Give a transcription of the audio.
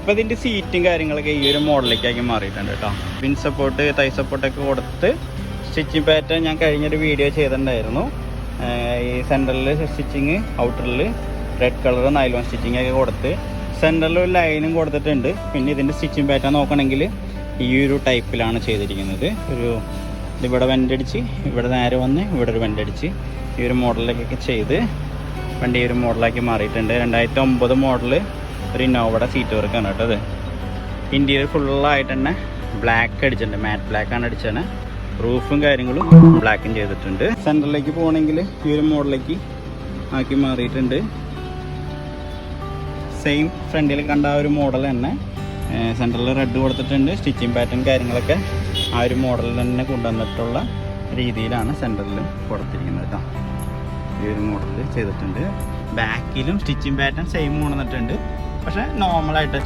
ഇപ്പോൾ ഇതിൻ്റെ സീറ്റും കാര്യങ്ങളൊക്കെ ഈ ഒരു മോഡലിലേക്കാക്കി മാറിയിട്ടുണ്ട് കേട്ടോ. പിൻ സപ്പോർട്ട്, തൈ സപ്പോർട്ടൊക്കെ കൊടുത്ത് സ്റ്റിച്ചിങ് പാറ്റേൺ ഞാൻ കഴിഞ്ഞൊരു വീഡിയോ ചെയ്തിട്ടുണ്ടായിരുന്നു. ഈ സെൻറ്ററിൽ സ്റ്റിച്ചിങ്, ഔട്ടറിൽ റെഡ് കളർ നൈലോൺ സ്റ്റിച്ചിങ് ഒക്കെ കൊടുത്ത് സെൻറ്ററിൽ ഒരു ലൈനും കൊടുത്തിട്ടുണ്ട്. പിന്നെ ഇതിൻ്റെ സ്റ്റിച്ചിങ് പാറ്റേൺ നോക്കണമെങ്കിൽ ഈ ഒരു ടൈപ്പിലാണ് ചെയ്തിരിക്കുന്നത്. ഒരു ഇവിടെ വെൻ്റടിച്ച്, ഇവിടെ നേരെ വന്ന് ഇവിടെ ഒരു വെൻ്റടിച്ച് ഈ ഒരു മോഡലിലേക്കൊക്കെ ചെയ്ത് വണ്ടി ഈ ഒരു മോഡലാക്കി മാറിയിട്ടുണ്ട്. 2009 മോഡൽ ഒരു ഇന്നോവയുടെ സീറ്റ് വർക്കാണ് കേട്ടോ. അത് ഇൻറ്റീരിയർ ഫുള്ളായിട്ട് തന്നെ ബ്ലാക്ക് അടിച്ചിട്ടുണ്ട്, മാറ്റ് ബ്ലാക്കാണ് അടിച്ചത്. റൂഫും കാര്യങ്ങളും ബ്ലാക്കും ചെയ്തിട്ടുണ്ട്. സെൻറ്ററിലേക്ക് പോകണമെങ്കിൽ ഈ ഒരു മോഡലിലേക്ക് ആക്കി മാറിയിട്ടുണ്ട്. സെയിം ഫ്രണ്ടിൽ കണ്ട ആ ഒരു മോഡൽ തന്നെ സെൻറ്ററിൽ റെഡ് കൊടുത്തിട്ടുണ്ട്. സ്റ്റിച്ചിങ് പാറ്റേൺ കാര്യങ്ങളൊക്കെ ആ ഒരു മോഡലിൽ തന്നെ കൊണ്ടുവന്നിട്ടുള്ള രീതിയിലാണ് സെൻറ്ററിൽ കൊടുത്തിരിക്കുന്നത് കേട്ടോ. ഈ ഒരു മോഡലിൽ ചെയ്തിട്ടുണ്ട്. ബാക്കിലും സ്റ്റിച്ചിങ് പാറ്റേൺ സെയിം കൊണ്ടുവന്നിട്ടുണ്ട്. പക്ഷേ നോർമലായിട്ട്